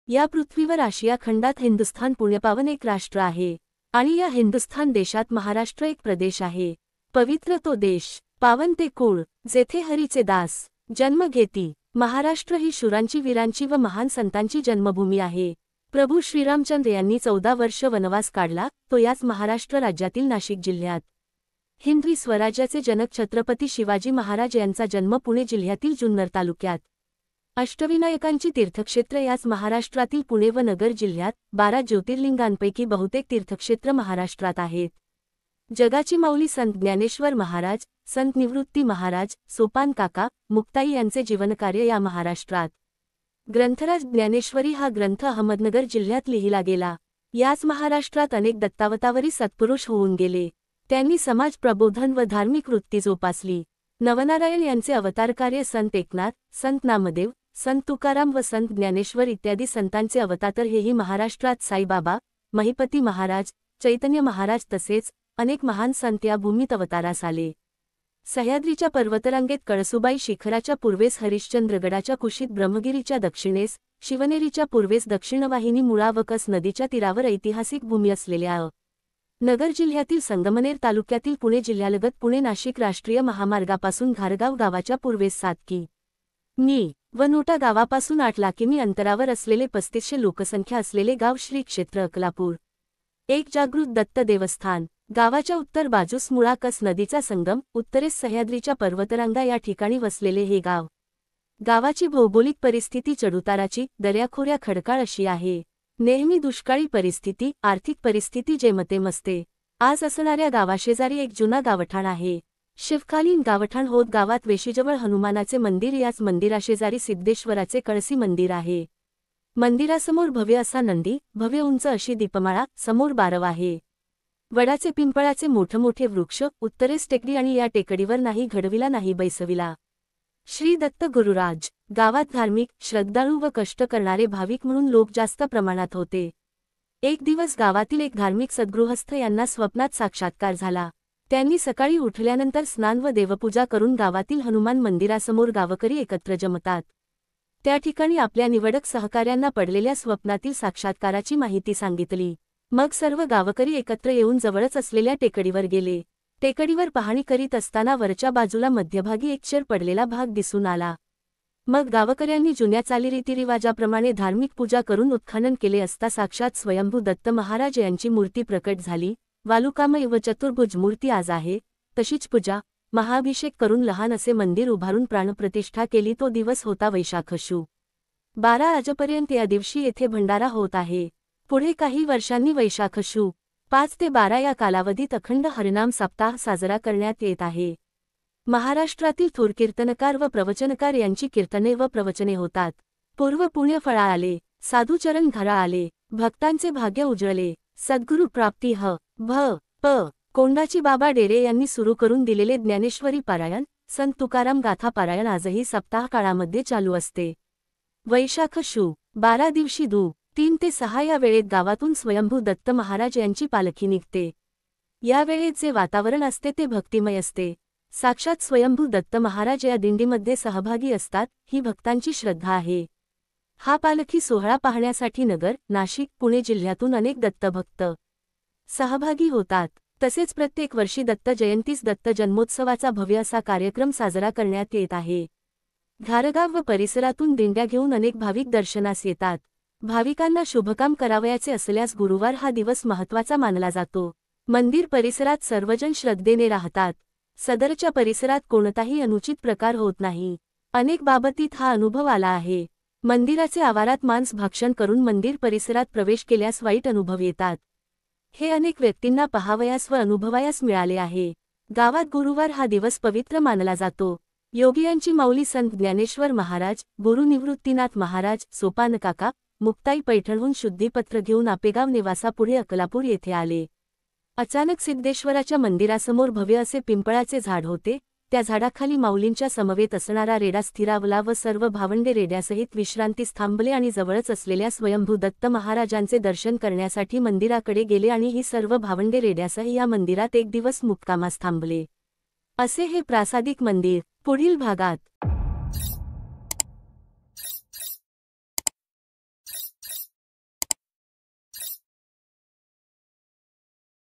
या पृथ्वीवर आशिया खंडात हिंदुस्थान पुण्यपावन एक राष्ट्र आहे आणि या हिंदुस्थान देशात महाराष्ट्र एक प्रदेश आहे। पवित्र तो देश, पावन ते कुळ, जेथे हरीचे दास जन्म घेती। महाराष्ट्र ही शूरांची, वीरांची व महान संतांची जन्मभूमी आहे। प्रभू श्रीरामचंद्र यांनी 14 वर्ष वनवास काढला, तो याच महाराष्ट्र राज्यातील नाशिक जिल्ह्यात। हिंदवी स्वराज्याचे जनक छत्रपती शिवाजी महाराज यांचा जन्म पुणे जिल्ह्यातील जुन्नर तालुक्यात। अष्टविनायकांची तीर्थक्षेत्र याच महाराष्ट्रातील पुणे व नगर जिल्ह्यात। 12 ज्योतिर्लिंगांपैकी बहुतेक तीर्थक्षेत्र महाराष्ट्रात आहेत। जगाची माऊली संत ज्ञानेश्वर महाराज, संत निवृत्ती महाराज, सोपान काका, मुक्ताई यांचे जीवनकार्य या महाराष्ट्रात। ग्रंथराज ज्ञानेश्वरी हा ग्रंथ अहमदनगर जिल्ह्यात लिहिला गेला। याच महाराष्ट्रात अनेक दत्तावतावरी सत्पुरुष होऊन गेले। त्यांनी समाज प्रबोधन व धार्मिक वृत्ती जोपासली। नवनारायण यांचे अवतारकार्य संत एकनाथ, संत नामदेव, संत तुकाराम व संत ज्ञानेश्वर इत्यादी संतांचे अवतार हेही महाराष्ट्रात साईबाबा, महिपती महाराज, चैतन्य महाराज तसेच अनेक महान संत या भूमीत अवतारास आले। सह्याद्रीच्या पर्वतरांगेत कळसुबाई शिखराच्या पूर्वेस हरिश्चंद्रगडाच्या कुशीत ब्रह्मगिरीच्या दक्षिणेस, शिवनेरीच्या पूर्वेस दक्षिणवाहिनी मुळा व कस नदीच्या तीरावर ऐतिहासिक भूमी असलेल्या नगर जिल्ह्यातील संगमनेर तालुक्यातील पुणे जिल्ह्यालगत पुणे नाशिक राष्ट्रीय महामार्गापासून घारगाव गावाच्या पूर्वेस 7 कि.मी. व नोटा गावापासून 8 किमी अंतरावर असलेले 3500 लोकसंख्या असलेले गाव श्री क्षेत्र अकलापूर। एक जागृत दत्त देवस्थान। गावाच्या उत्तर बाजूस मुळा कस नदीचा संगम, उत्तरेस सह्याद्रीच्या पर्वतरांगा या ठिकाणी वसलेले हे गाव। गावाची भौगोलिक परिस्थिती चढउताराची, दऱ्याखोऱ्या खडकाळ अशी आहे। नेहमी दुष्काळी परिस्थिती, आर्थिक परिस्थिती जेमतेम असते। आज असणाऱ्या गावाशेजारी एक जुना गावठाण आहे। शिवकालीन गावठाण होत गावात वेशीजवळ हनुमानाचे मंदिर, याच मंदिराशेजारी सिद्धेश्वराचे कळसी मंदिर आहे। मंदिरासमोर भव्य असा नंदी, भव्य उंच अशी दीपमाळा, समोर बारव आहे। वडाचे पिंपळाचे मोठमोठे वृक्ष, उत्तरेस टेकडी आणि या टेकडीवर नाही घडविला नाही बैसविला। श्री दत्त गुरुराज। गावात धार्मिक, श्रद्धाळू व कष्ट करणारे भाविक म्हणून लोक जास्त प्रमाणात होते। एक दिवस गावातील एक धार्मिक सद्गृहस्थ यांना स्वप्नात साक्षात्कार झाला। त्यांनी सकाळी उठल्यानंतर स्नान व देवपूजा करून गावातील हनुमान मंदिरासमोर गावकरी एकत्र जमतात। त्या ठिकाणी आपल्या निवडक सहकाऱ्यांना पडलेल्या स्वप्नातील साक्षात्काराची माहिती सांगितली। मग सर्व गावकरी एकत्र येऊन जवळच असलेल्या टेकडीवर गेले। टेकडीवर पाहणी करीत असताना वरच्या बाजूला मध्यभागी एक चेर पडलेला भाग दिसून आला। मग गावकऱ्यांनी जुन्या चालीरीतिरिवाजाप्रमाणे धार्मिक पूजा करून उत्खनन केले असता साक्षात स्वयंभू दत्त महाराज यांची मूर्ती प्रकट झाली। वालुकामय व चतुर्भुज मूर्ती आज आहे तशीच पूजा, महाअभिषेक करून लहान असे मंदिर उभारून प्राणप्रतिष्ठा केली। तो दिवस होता वैशाख शु. 12 आजपर्यंत या दिवशी येथे भंडारा होत आहे। पुढे काही वर्षांनी वैशाख शु. 5 ते 12 या कालावधीत अखंड हरिनाम सप्ताह साजरा करण्यात येत आहे। महाराष्ट्रातील थोर कीर्तनकार व प्रवचनकार यांची कीर्तने व प्रवचने होतात। पूर्व पुण्य फळा आले, साधुचरण घरा आले, भक्तांचे भाग्य उजळले, सद्गुरु प्राप्ती भ. कोंडाची बाबा डेरे यांनी सुरू करून दिलेले ज्ञानेश्वरी पारायण, संत तुकाराम गाथा पारायण आजही सप्ताह काळामध्ये चालू असते। वैशाख शु. 12 दिवशी 3 ते 6 या वेळेत गावातून स्वयंभू दत्त महाराज यांची पालखी निघते। या वेळेत जे वातावरण असते ते भक्तिमय असते। साक्षात स्वयंभू दत्त महाराज या दिंडीमध्ये सहभागी असतात, ही भक्तांची श्रद्धा आहे। हा पालखी सोहळा पाहण्यासाठी नगर, नाशिक, पुणे जिल्ह्यातून अनेक दत्तभक्त सहभागी होतात। तसेच प्रत्येक वर्षी दत्त जयंतीस दत्त जन्मोत्सवाचा भव्य असा कार्यक्रम साजरा करण्यात येत आहे। घारगाव व परिसरातून दिंड्या घेऊन अनेक भाविक दर्शनास येतात। भाविकांना शुभकाम करावयाचे असल्यास गुरुवार हा दिवस महत्त्वाचा मानला जातो। मंदिर परिसरात सर्वजण श्रद्धेने राहतात। सदरच्या परिसरात कोणताही अनुचित प्रकार होत नाही। अनेक बाबतीत हा अनुभव आला आहे। मंदिराचे आवारात मांस भक्षण करून मंदिर परिसरात प्रवेश केल्यास वाईट अनुभव येतात। हे अनेक व्यक्तींना पहावयास व अनुभवायास मिळाले आहे। गावात गुरुवार हा दिवस पवित्र मानला जातो। योगियांची माऊली संत ज्ञानेश्वर महाराज, गुरु निवृत्तीनाथ महाराज, सोपान काका, मुक्ताई पैठणहून शुद्धीपत्र घेऊन आपेगाव निवासापुढे अकलापूर येथे आले। अचानक सिद्धेश्वराच्या मंदिरासमोर भव्य असे पिंपळाचे झाड होते। त्या झाडाखाली माऊलींच्या समवेत असणारा रेडा स्थिरावला व सर्व भावंडे रेड्यासहित विश्रांतीस थांबले आणि जवळच असलेल्या स्वयंभू दत्त महाराजांचे दर्शन करण्यासाठी मंदिराकडे गेले आणि ही सर्व भावंडे रेड्यासह या मंदिरात एक दिवस मुक्कामास थांबले। असे हे प्रासादिक मंदिर। पुढील भागात